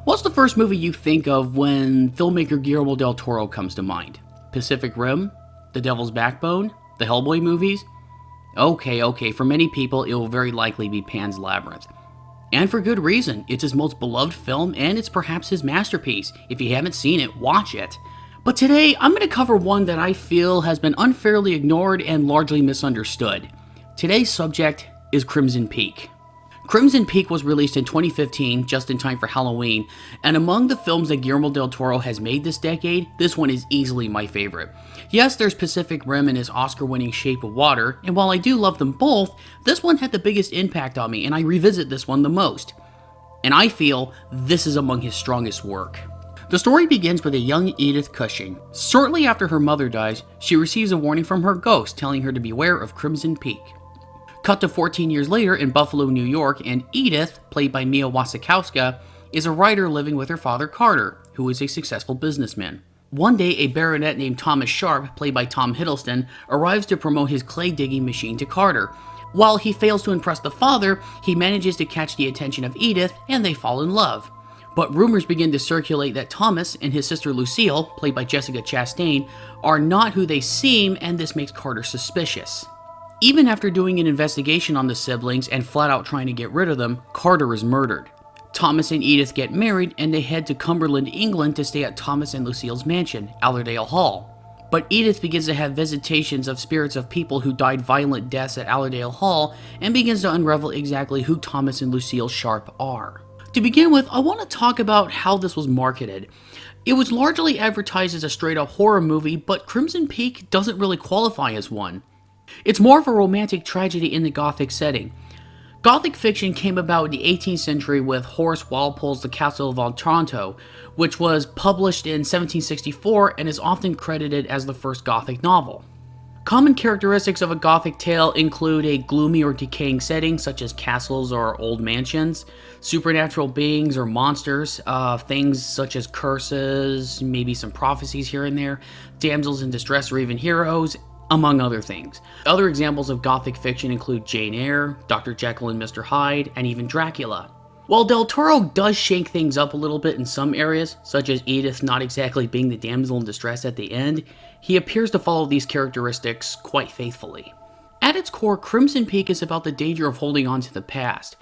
What's the first movie you think of when filmmaker Guillermo del Toro comes to mind? Pacific Rim? The Devil's Backbone? The Hellboy movies? Okay, for many people it will very likely be Pan's Labyrinth. And for good reason. It's his most beloved film and it's perhaps his masterpiece. If you haven't seen it, watch it. But today I'm going to cover one that I feel has been unfairly ignored and largely misunderstood. Today's subject is Crimson Peak. Crimson Peak was released in 2015, just in time for Halloween, and among the films that Guillermo del Toro has made this decade, this one is easily my favorite. Yes, there's Pacific Rim and his Oscar-winning Shape of Water, and while I do love them both, this one had the biggest impact on me, and I revisit this one the most. And I feel this is among his strongest work. The story begins with a young Edith Cushing. Shortly after her mother dies, she receives a warning from her ghost telling her to beware of Crimson Peak. Cut to 14 years later in Buffalo, New York, and Edith, played by Mia Wasikowska, is a writer living with her father Carter, who is a successful businessman. One day, a baronet named Thomas Sharp, played by Tom Hiddleston, arrives to promote his clay-digging machine to Carter. While he fails to impress the father, he manages to catch the attention of Edith, and they fall in love. But rumors begin to circulate that Thomas and his sister Lucille, played by Jessica Chastain, are not who they seem, and this makes Carter suspicious. Even after doing an investigation on the siblings and flat out trying to get rid of them, Carter is murdered. Thomas and Edith get married and they head to Cumberland, England to stay at Thomas and Lucille's mansion, Allerdale Hall. But Edith begins to have visitations of spirits of people who died violent deaths at Allerdale Hall and begins to unravel exactly who Thomas and Lucille Sharp are. To begin with, I want to talk about how this was marketed. It was largely advertised as a straight-up horror movie, but Crimson Peak doesn't really qualify as one. It's more of a romantic tragedy in the Gothic setting. Gothic fiction came about in the 18th century with Horace Walpole's The Castle of Otranto, which was published in 1764 and is often credited as the first Gothic novel. Common characteristics of a Gothic tale include a gloomy or decaying setting, such as castles or old mansions, supernatural beings or monsters, things such as curses, maybe some prophecies here and there, damsels in distress or even heroes, among other things. Other examples of Gothic fiction include Jane Eyre, Dr. Jekyll and Mr. Hyde, and even Dracula. While Del Toro does shake things up a little bit in some areas, such as Edith not exactly being the damsel in distress at the end, he appears to follow these characteristics quite faithfully. At its core, Crimson Peak is about the danger of holding on to the past.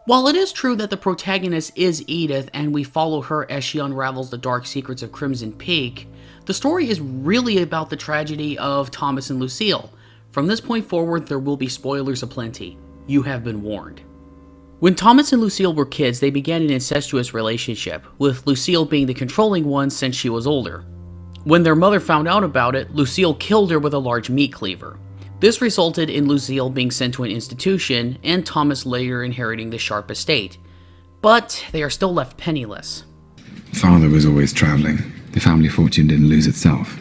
While it is true that the protagonist is Edith and we follow her as she unravels the dark secrets of Crimson Peak, the story is really about the tragedy of Thomas and Lucille. From this point forward, there will be spoilers aplenty. You have been warned. When Thomas and Lucille were kids, they began an incestuous relationship, with Lucille being the controlling one since she was older. When their mother found out about it, Lucille killed her with a large meat cleaver. This resulted in Lucille being sent to an institution, and Thomas later inheriting the Sharp estate. But they are still left penniless. Father was always traveling. The family fortune didn't lose itself.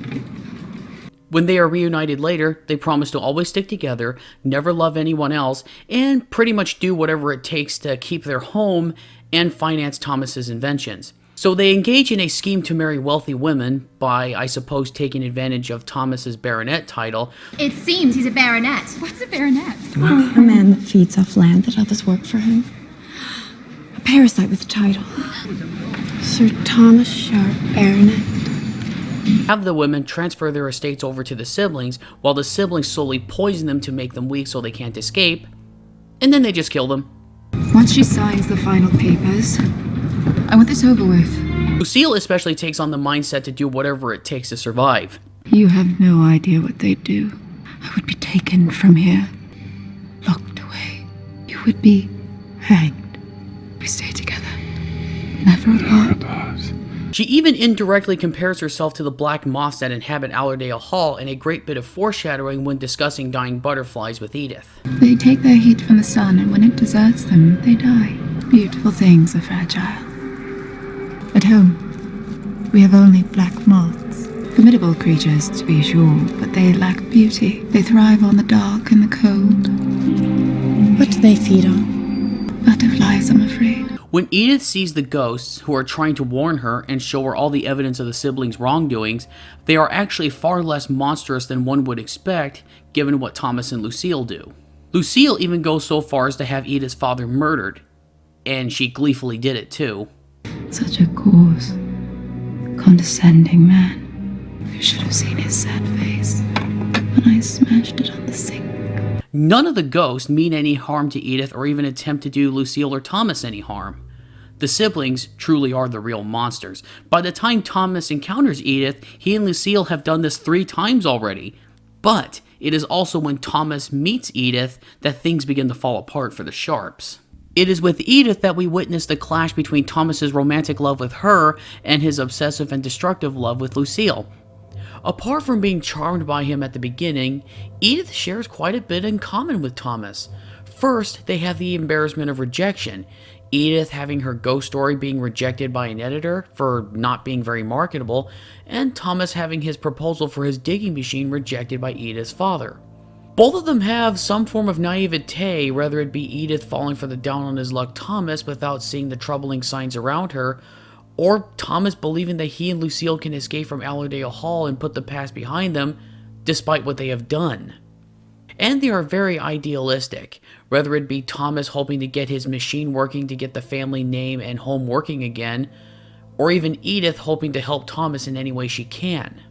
When they are reunited later, they promise to always stick together, never love anyone else, and pretty much do whatever it takes to keep their home and finance Thomas's inventions. So they engage in a scheme to marry wealthy women by, I suppose, taking advantage of Thomas's baronet title. It seems he's a baronet. What's a baronet? Oh, a man that feeds off land that others work for him. A parasite with a title. Sir Thomas Sharp, baronet. Have the women transfer their estates over to the siblings, while the siblings slowly poison them to make them weak so they can't escape, and then they just kill them. Once she signs the final papers, I want this over with. Lucille especially takes on the mindset to do whatever it takes to survive. You have no idea what they'd do. I would be taken from here, locked away. You would be hanged. We stay together, never apart. She even indirectly compares herself to the black moths that inhabit Allerdale Hall, in a great bit of foreshadowing when discussing dying butterflies with Edith. They take their heat from the sun, and when it deserts them, they die. Beautiful things are fragile. At home, we have only black moths. Formidable creatures, to be sure, but they lack beauty. They thrive on the dark and the cold. What do they feed on? Butterflies, I'm afraid. When Edith sees the ghosts, who are trying to warn her and show her all the evidence of the siblings' wrongdoings, they are actually far less monstrous than one would expect, given what Thomas and Lucille do. Lucille even goes so far as to have Edith's father murdered, and she gleefully did it too. Such a coarse, condescending man. You should have seen his sad face when I smashed it on the sink. None of the ghosts mean any harm to Edith or even attempt to do Lucille or Thomas any harm. The siblings truly are the real monsters. By the time Thomas encounters Edith, he and Lucille have done this 3 times already. But it is also when Thomas meets Edith that things begin to fall apart for the Sharps. It is with Edith that we witness the clash between Thomas's romantic love with her and his obsessive and destructive love with Lucille. Apart from being charmed by him at the beginning, Edith shares quite a bit in common with Thomas. First, they have the embarrassment of rejection. Edith having her ghost story being rejected by an editor for not being very marketable, and Thomas having his proposal for his digging machine rejected by Edith's father. Both of them have some form of naivete, whether it be Edith falling for the down-on-his-luck Thomas without seeing the troubling signs around her, or Thomas believing that he and Lucille can escape from Allerdale Hall and put the past behind them, despite what they have done. And they are very idealistic, whether it be Thomas hoping to get his machine working to get the family name and home working again, or even Edith hoping to help Thomas in any way she can.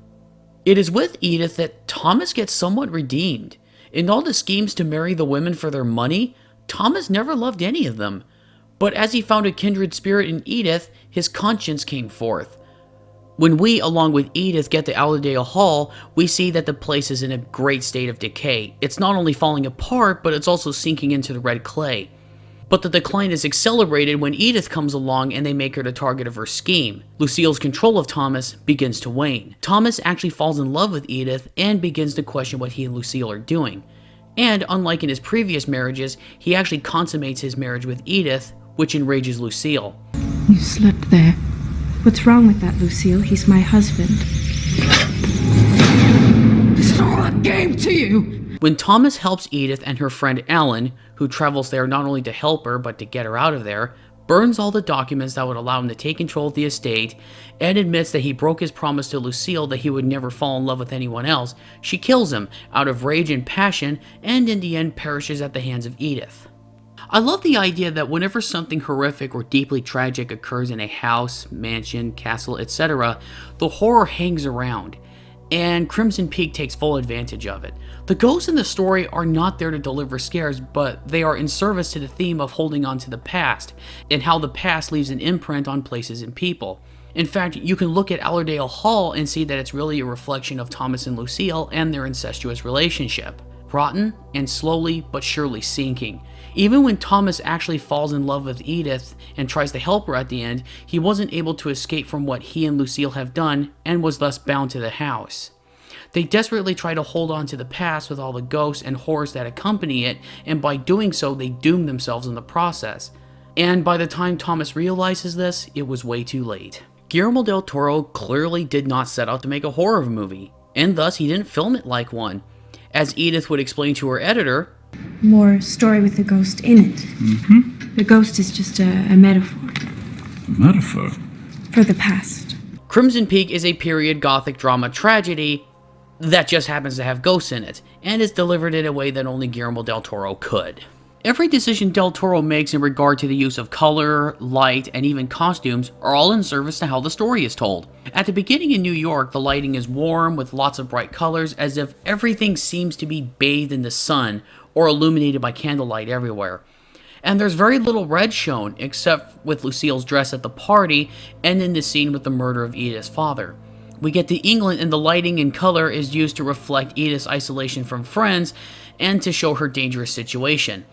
It is with Edith that Thomas gets somewhat redeemed. In all the schemes to marry the women for their money, Thomas never loved any of them. But as he found a kindred spirit in Edith, his conscience came forth. When we, along with Edith, get to Allerdale Hall, we see that the place is in a great state of decay. It's not only falling apart, but it's also sinking into the red clay. But the decline is accelerated when Edith comes along and they make her the target of her scheme. Lucille's control of Thomas begins to wane. Thomas actually falls in love with Edith and begins to question what he and Lucille are doing. And unlike in his previous marriages, he actually consummates his marriage with Edith, which enrages Lucille. You slept there. What's wrong with that, Lucille? He's my husband. Is it all a game to you? When Thomas helps Edith and her friend Alan, who travels there not only to help her but to get her out of there, burns all the documents that would allow him to take control of the estate, and admits that he broke his promise to Lucille that he would never fall in love with anyone else, she kills him out of rage and passion, and in the end perishes at the hands of Edith. I love the idea that whenever something horrific or deeply tragic occurs in a house, mansion, castle, etc., the horror hangs around, and Crimson Peak takes full advantage of it. The ghosts in the story are not there to deliver scares, but they are in service to the theme of holding on to the past, and how the past leaves an imprint on places and people. In fact, you can look at Allerdale Hall and see that it's really a reflection of Thomas and Lucille and their incestuous relationship. Rotten and slowly but surely sinking. Even when Thomas actually falls in love with Edith and tries to help her at the end, he wasn't able to escape from what he and Lucille have done and was thus bound to the house. They desperately try to hold on to the past with all the ghosts and horrors that accompany it, and by doing so they doom themselves in the process. And by the time Thomas realizes this, it was way too late. Guillermo del Toro clearly did not set out to make a horror movie, and thus he didn't film it like one. As Edith would explain to her editor, More story with the ghost in it. The ghost is just a metaphor Metaphor? for the past. Crimson Peak is a period gothic drama tragedy that just happens to have ghosts in it, and is delivered in a way that only Guillermo del Toro could. Every decision del Toro makes in regard to the use of color, light, and even costumes are all in service to how the story is told. At the beginning in New York, the lighting is warm with lots of bright colors, as if everything seems to be bathed in the sun or illuminated by candlelight everywhere. And there's very little red shown, except with Lucille's dress at the party and in the scene with the murder of Edith's father. We get to England and the lighting and color is used to reflect Edith's isolation from friends and to show her dangerous situation.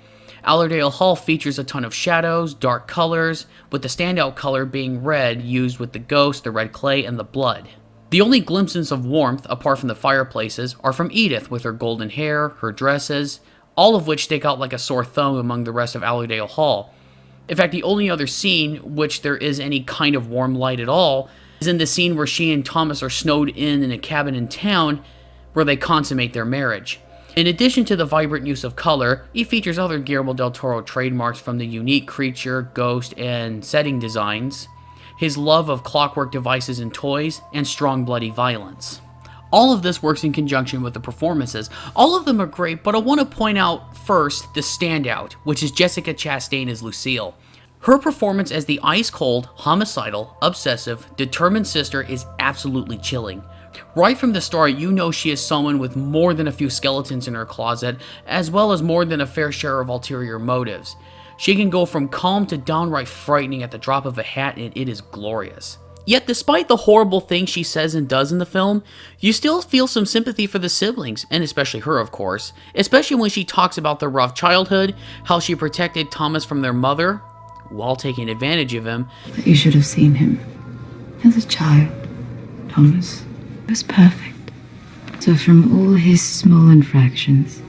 Allerdale Hall features a ton of shadows, dark colors, with the standout color being red used with the ghost, the red clay, and the blood. The only glimpses of warmth, apart from the fireplaces, are from Edith with her golden hair, her dresses, all of which stick out like a sore thumb among the rest of Allerdale Hall. In fact, the only other scene which there is any kind of warm light at all is in the scene where she and Thomas are snowed in a cabin in town where they consummate their marriage. In addition to the vibrant use of color, it features other Guillermo del Toro trademarks from the unique creature, ghost, and setting designs, his love of clockwork devices and toys, and strong bloody violence. All of this works in conjunction with the performances. All of them are great, but I want to point out first the standout, which is Jessica Chastain as Lucille. Her performance as the ice-cold, homicidal, obsessive, determined sister is absolutely chilling. Right from the start, you know she is someone with more than a few skeletons in her closet, as well as more than a fair share of ulterior motives. She can go from calm to downright frightening at the drop of a hat, and it is glorious. Yet despite the horrible things she says and does in the film, you still feel some sympathy for the siblings, and especially her of course, especially when she talks about their rough childhood, how she protected Thomas from their mother, while taking advantage of him. But you should have seen him. As a child, Thomas was perfect. So from all his small infractions,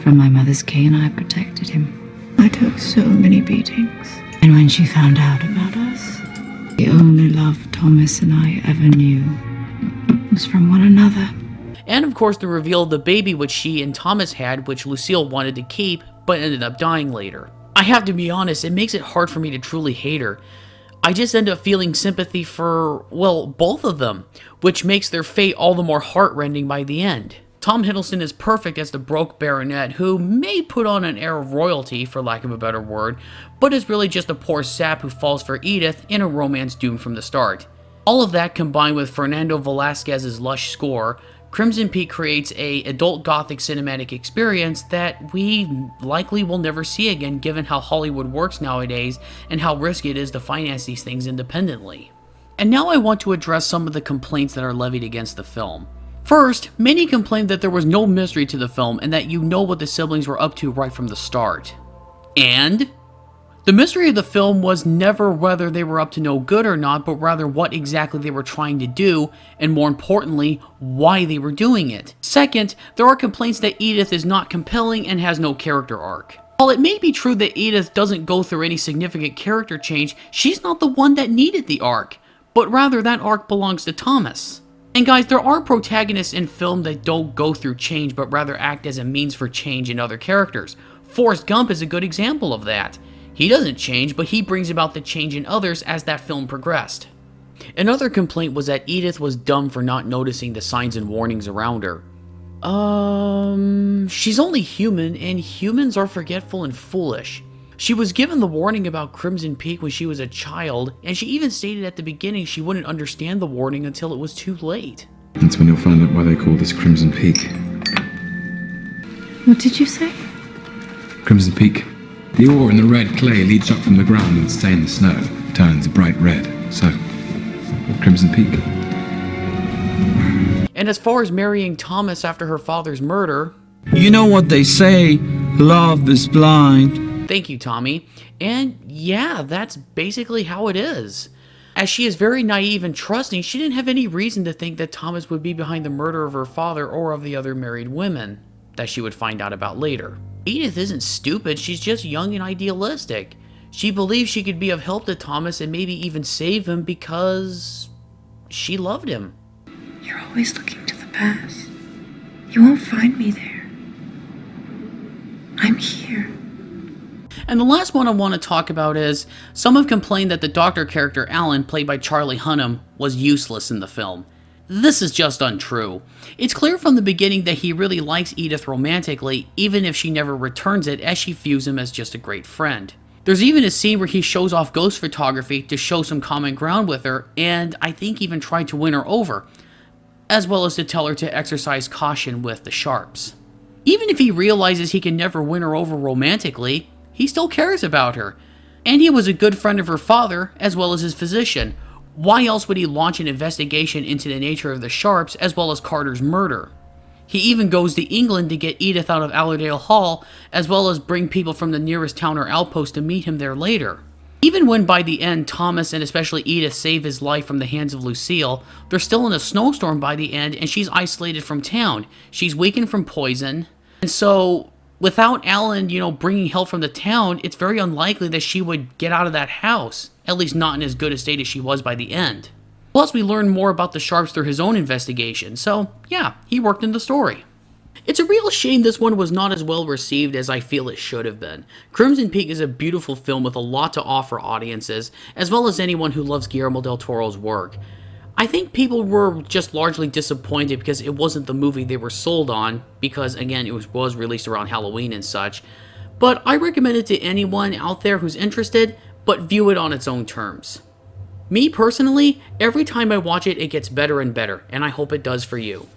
from my mother's cane, I protected him. I took so many beatings. And when she found out about us, the only love Thomas and I ever knew was from one another. And of course the reveal of the baby which she and Thomas had, which Lucille wanted to keep, but ended up dying later. I have to be honest, it makes it hard for me to truly hate her. I just end up feeling sympathy for, well, both of them, which makes their fate all the more heartrending by the end. Tom Hiddleston is perfect as the broke baronet who may put on an air of royalty, for lack of a better word, but is really just a poor sap who falls for Edith in a romance doomed from the start. All of that combined with Fernando Velasquez's lush score, Crimson Peak creates a adult gothic cinematic experience that we likely will never see again given how Hollywood works nowadays and how risky it is to finance these things independently. And now I want to address some of the complaints that are levied against the film. First, many complained that there was no mystery to the film and that you know what the siblings were up to right from the start. And the mystery of the film was never whether they were up to no good or not, but rather what exactly they were trying to do, and more importantly, why they were doing it. Second, there are complaints that Edith is not compelling and has no character arc. While it may be true that Edith doesn't go through any significant character change, she's not the one that needed the arc, but rather that arc belongs to Thomas. And guys, there are protagonists in film that don't go through change, but rather act as a means for change in other characters. Forrest Gump is a good example of that. He doesn't change, but he brings about the change in others as that film progressed. Another complaint was that Edith was dumb for not noticing the signs and warnings around her. She's only human, and humans are forgetful and foolish. She was given the warning about Crimson Peak when she was a child, and she even stated at the beginning she wouldn't understand the warning until it was too late. That's when you'll find out why they call this Crimson Peak. What did you say? Crimson Peak. The ore in the red clay leads up from the ground and stays in the snow. Turns bright red. So, Crimson Peak. And as far as marrying Thomas after her father's murder... You know what they say, love is blind. Thank you, Tommy. And yeah, that's basically how it is. As she is very naive and trusting, she didn't have any reason to think that Thomas would be behind the murder of her father or of the other married women that she would find out about later. Edith isn't stupid, she's just young and idealistic. She believes she could be of help to Thomas and maybe even save him because she loved him. You're always looking to the past. You won't find me there. I'm here. And the last one I want to talk about is, some have complained that the doctor character Alan, played by Charlie Hunnam, was useless in the film. This is just untrue. It's clear from the beginning that he really likes Edith romantically, even if she never returns it, as she views him as just a great friend. There's even a scene where he shows off ghost photography to show some common ground with her, and I think even tried to win her over, as well as to tell her to exercise caution with the sharps. Even if he realizes he can never win her over romantically, he still cares about her. And he was a good friend of her father, as well as his physician. Why else would he launch an investigation into the nature of the Sharps, as well as Carter's murder? He even goes to England to get Edith out of Allerdale Hall, as well as bring people from the nearest town or outpost to meet him there later. Even when by the end Thomas and especially Edith save his life from the hands of Lucille, they're still in a snowstorm by the end and she's isolated from town. She's weakened from poison. And so, without Alan, bringing help from the town, it's very unlikely that she would get out of that house. At least not in as good a state as she was by the end. Plus, we learn more about the Sharps through his own investigation, so yeah, he worked in the story. It's a real shame this one was not as well received as I feel it should have been. Crimson Peak is a beautiful film with a lot to offer audiences, as well as anyone who loves Guillermo del Toro's work. I think people were just largely disappointed because it wasn't the movie they were sold on, because again, it was released around Halloween and such. but I recommend it to anyone out there who's interested, but view it on its own terms. Me personally, every time I watch it, it gets better and better, and I hope it does for you.